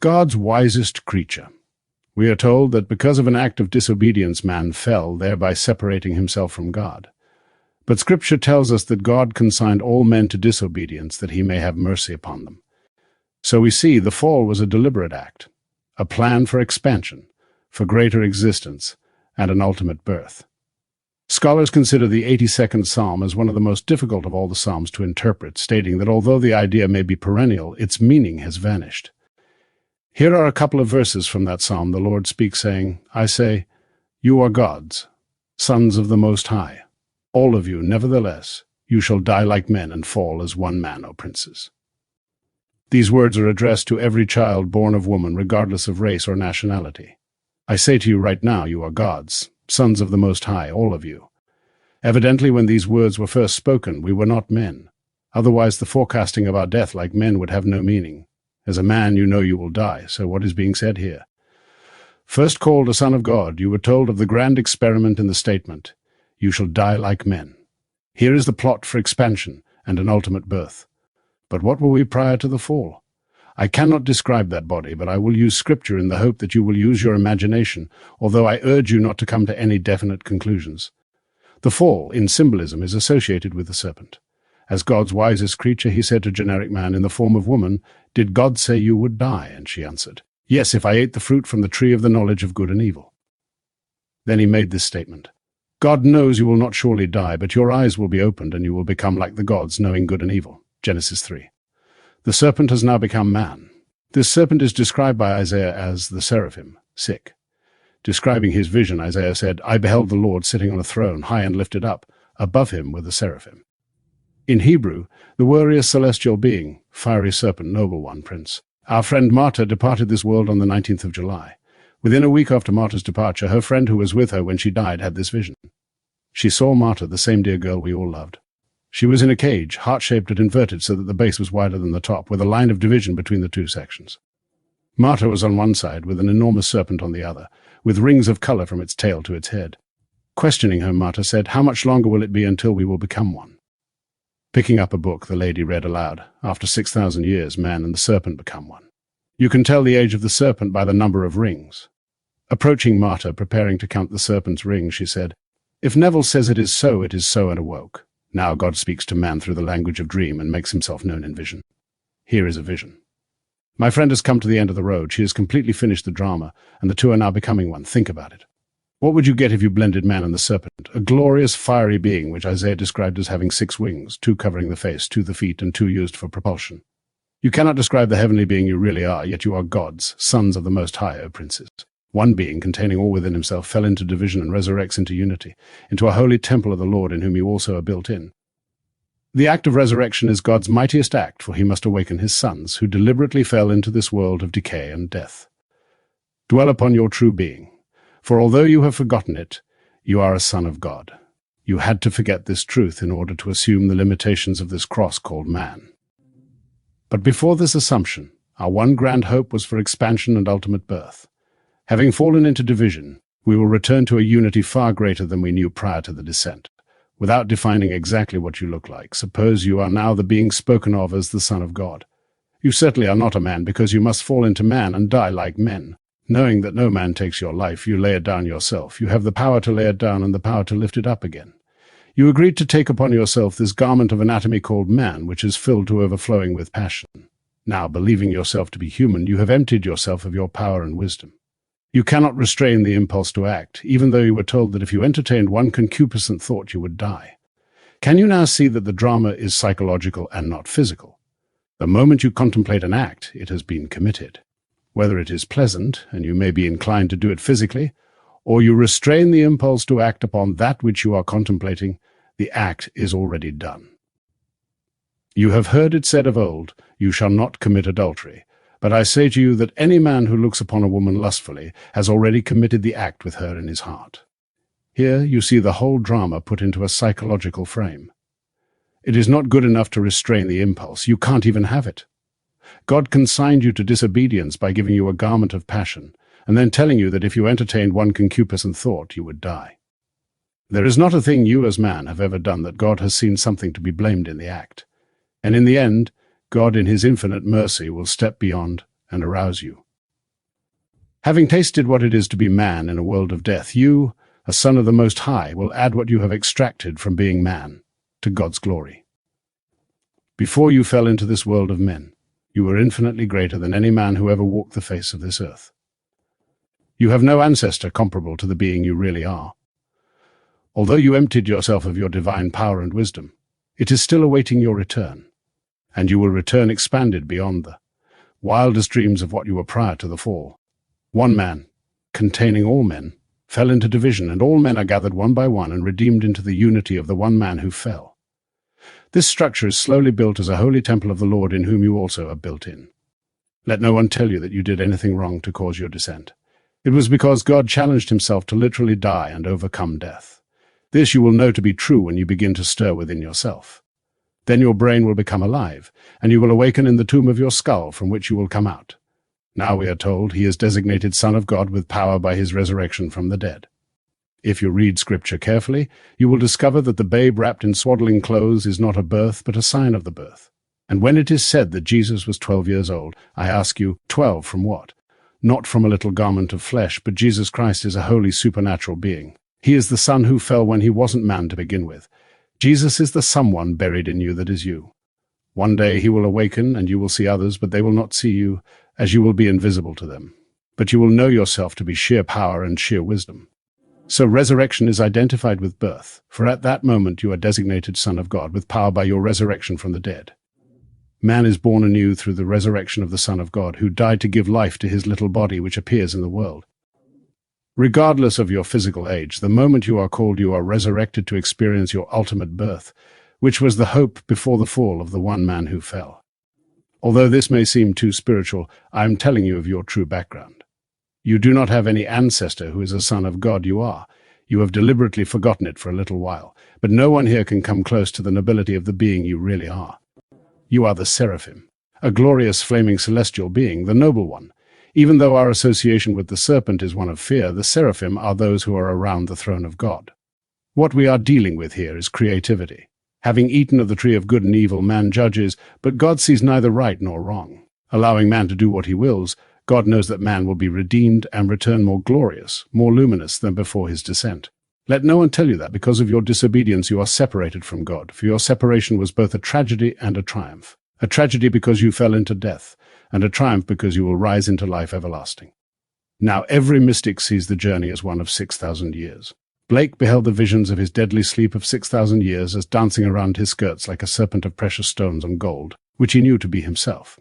God's wisest creature. We are told that because of an act of disobedience man fell, thereby separating himself from God. But Scripture tells us that God consigned all men to disobedience that he may have mercy upon them. So we see the fall was a deliberate act, a plan for expansion, for greater existence, and an ultimate birth. Scholars consider the 82nd Psalm as one of the most difficult of all the Psalms to interpret, stating that although the idea may be perennial, its meaning has vanished. Here are a couple of verses from that psalm. The Lord speaks, saying, I say, you are gods, sons of the Most High. All of you, nevertheless, you shall die like men and fall as one man, O princes. These words are addressed to every child born of woman, regardless of race or nationality. I say to you right now, you are gods, sons of the Most High, all of you. Evidently, when these words were first spoken, we were not men. Otherwise, the forecasting of our death like men would have no meaning. As a man, you know you will die, so what is being said here? First called a son of God, you were told of the grand experiment in the statement, you shall die like men. Here is the plot for expansion and an ultimate birth. But what were we prior to the fall? I cannot describe that body, but I will use Scripture in the hope that you will use your imagination, although I urge you not to come to any definite conclusions. The fall, in symbolism, is associated with the serpent. As God's wisest creature, he said to generic man in the form of woman, did God say you would die? And she answered, yes, if I ate the fruit from the tree of the knowledge of good and evil. Then he made this statement, God knows you will not surely die, but your eyes will be opened and you will become like the gods, knowing good and evil. Genesis 3. The serpent has now become man. This serpent is described by Isaiah as the seraphim, sick. Describing his vision, Isaiah said, I beheld the Lord sitting on a throne, high and lifted up. Above him were the seraphim. In Hebrew, the warrior celestial being, fiery serpent, noble one, prince. Our friend Martha departed this world on the 19th of July. Within a week after Martha's departure, her friend who was with her when she died had this vision. She saw Martha, the same dear girl we all loved. She was in a cage, heart-shaped and inverted so that the base was wider than the top, with a line of division between the two sections. Martha was on one side, with an enormous serpent on the other, with rings of color from its tail to its head. Questioning her, Martha said, how much longer will it be until we will become one? Picking up a book, the lady read aloud, after 6,000 years, man and the serpent become one. You can tell the age of the serpent by the number of rings. Approaching Martha, preparing to count the serpent's rings, she said, if Neville says it is so, and awoke. Now God speaks to man through the language of dream and makes himself known in vision. Here is a vision. My friend has come to the end of the road. She has completely finished the drama, and the two are now becoming one. Think about it. What would you get if you blended man and the serpent, a glorious fiery being which Isaiah described as having 6 wings, 2 covering the face, 2 the feet, and 2 used for propulsion? You cannot describe the heavenly being you really are, yet you are gods, sons of the Most High, O princes. One being, containing all within himself, fell into division and resurrects into unity, into a holy temple of the Lord in whom you also are built in. The act of resurrection is God's mightiest act, for he must awaken his sons, who deliberately fell into this world of decay and death. Dwell upon your true being, for although you have forgotten it, you are a son of God. You had to forget this truth in order to assume the limitations of this cross called man. But before this assumption, our one grand hope was for expansion and ultimate birth. Having fallen into division, we will return to a unity far greater than we knew prior to the descent. Without defining exactly what you look like, suppose you are now the being spoken of as the Son of God. You certainly are not a man, because you must fall into man and die like men. Knowing that no man takes your life, you lay it down yourself. You have the power to lay it down and the power to lift it up again. You agreed to take upon yourself this garment of anatomy called man, which is filled to overflowing with passion. Now, believing yourself to be human, you have emptied yourself of your power and wisdom. You cannot restrain the impulse to act, even though you were told that if you entertained one concupiscent thought, you would die. Can you now see that the drama is psychological and not physical? The moment you contemplate an act, it has been committed. Whether it is pleasant, and you may be inclined to do it physically, or you restrain the impulse to act upon that which you are contemplating, the act is already done. You have heard it said of old, you shall not commit adultery. But I say to you that any man who looks upon a woman lustfully has already committed the act with her in his heart. Here you see the whole drama put into a psychological frame. It is not good enough to restrain the impulse. You can't even have it. God consigned you to disobedience by giving you a garment of passion, and then telling you that if you entertained one concupiscent thought, you would die. There is not a thing you as man have ever done that God has seen something to be blamed in the act. And in the end, God in his infinite mercy will step beyond and arouse you. Having tasted what it is to be man in a world of death, you, a son of the Most High, will add what you have extracted from being man to God's glory. Before you fell into this world of men, you were infinitely greater than any man who ever walked the face of this earth. You have no ancestor comparable to the being you really are. Although you emptied yourself of your divine power and wisdom, it is still awaiting your return, and you will return expanded beyond the wildest dreams of what you were prior to the fall. One man, containing all men, fell into division, and all men are gathered one by one and redeemed into the unity of the one man who fell. This structure is slowly built as a holy temple of the Lord, in whom you also are built in. Let no one tell you that you did anything wrong to cause your descent. It was because God challenged himself to literally die and overcome death. This you will know to be true when you begin to stir within yourself. Then your brain will become alive, and you will awaken in the tomb of your skull, from which you will come out. Now we are told he is designated Son of God with power by his resurrection from the dead. If you read Scripture carefully, you will discover that the babe wrapped in swaddling clothes is not a birth, but a sign of the birth. And when it is said that Jesus was 12 years old, I ask you, 12 from what? Not from a little garment of flesh, but Jesus Christ is a holy supernatural being. He is the Son who fell when he wasn't man to begin with. Jesus is the someone buried in you that is you. One day he will awaken, and you will see others, but they will not see you, as you will be invisible to them. But you will know yourself to be sheer power and sheer wisdom. So resurrection is identified with birth, for at that moment you are designated Son of God with power by your resurrection from the dead. Man is born anew through the resurrection of the Son of God, who died to give life to his little body which appears in the world. Regardless of your physical age, the moment you are called, you are resurrected to experience your ultimate birth, which was the hope before the fall of the one man who fell. Although this may seem too spiritual, I am telling you of your true background. You do not have any ancestor who is a son of God. You are. You have deliberately forgotten it for a little while, but no one here can come close to the nobility of the being you really are. You are the seraphim, a glorious flaming celestial being, the noble one. Even though our association with the serpent is one of fear, the seraphim are those who are around the throne of God. What we are dealing with here is creativity. Having eaten of the tree of good and evil, man judges, but God sees neither right nor wrong. Allowing man to do what he wills, God knows that man will be redeemed and return more glorious, more luminous than before his descent. Let no one tell you that because of your disobedience you are separated from God, for your separation was both a tragedy and a triumph. A tragedy because you fell into death, and a triumph because you will rise into life everlasting. Now every mystic sees the journey as one of 6,000 years. Blake beheld the visions of his deadly sleep of 6,000 years as dancing around his skirts like a serpent of precious stones and gold, which he knew to be himself.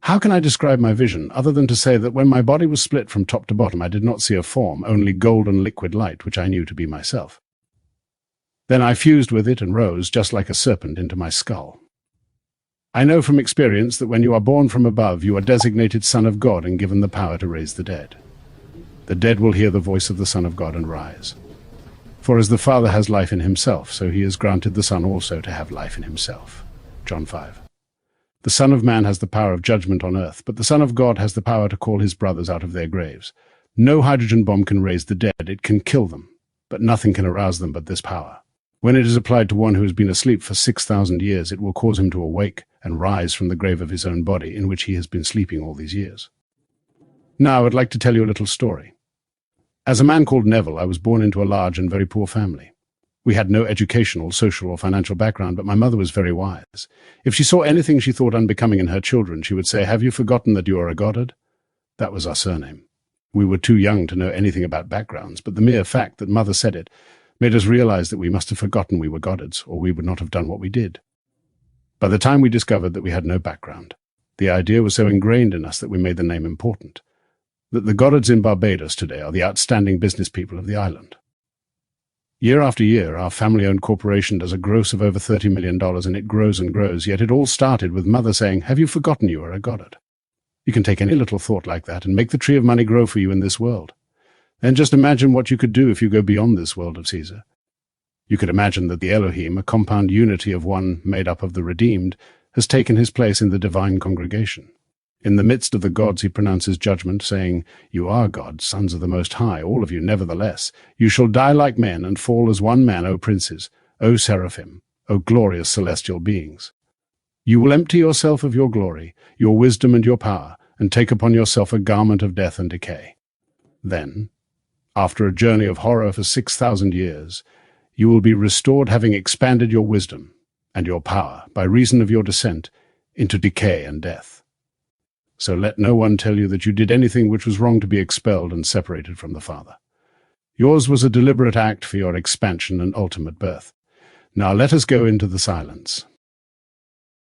How can I describe my vision, other than to say that when my body was split from top to bottom, I did not see a form, only golden liquid light, which I knew to be myself. Then I fused with it and rose, just like a serpent, into my skull. I know from experience that when you are born from above, you are designated Son of God and given the power to raise the dead. The dead will hear the voice of the Son of God and rise. For as the Father has life in himself, so he has granted the Son also to have life in himself. John 5. The Son of Man has the power of judgment on earth, but the Son of God has the power to call his brothers out of their graves. No hydrogen bomb can raise the dead, it can kill them, but nothing can arouse them but this power. When it is applied to one who has been asleep for 6,000 years, it will cause him to awake and rise from the grave of his own body, in which he has been sleeping all these years. Now I would like to tell you a little story. As a man called Neville, I was born into a large and very poor family. We had no educational, social, or financial background, but my mother was very wise. If she saw anything she thought unbecoming in her children, she would say, "Have you forgotten that you are a Goddard?" That was our surname. We were too young to know anything about backgrounds, but the mere fact that mother said it made us realize that we must have forgotten we were Goddards, or we would not have done what we did. By the time we discovered that we had no background, the idea was so ingrained in us that we made the name important, that the Goddards in Barbados today are the outstanding business people of the island. Year after year, our family-owned corporation does a gross of over $30 million, and it grows and grows, yet it all started with mother saying, "Have you forgotten you are a Goddard?" You can take any little thought like that and make the tree of money grow for you in this world. Then just imagine what you could do if you go beyond this world of Caesar. You could imagine that the Elohim, a compound unity of one made up of the redeemed, has taken his place in the divine congregation. In the midst of the gods he pronounces judgment, saying, "You are gods, sons of the Most High, all of you nevertheless. You shall die like men and fall as one man, O princes, O seraphim, O glorious celestial beings. You will empty yourself of your glory, your wisdom and your power, and take upon yourself a garment of death and decay. Then, after a journey of horror for 6,000 years, you will be restored, having expanded your wisdom and your power by reason of your descent into decay and death. So let no one tell you that you did anything which was wrong to be expelled and separated from the Father. Yours was a deliberate act for your expansion and ultimate birth. Now let us go into the silence.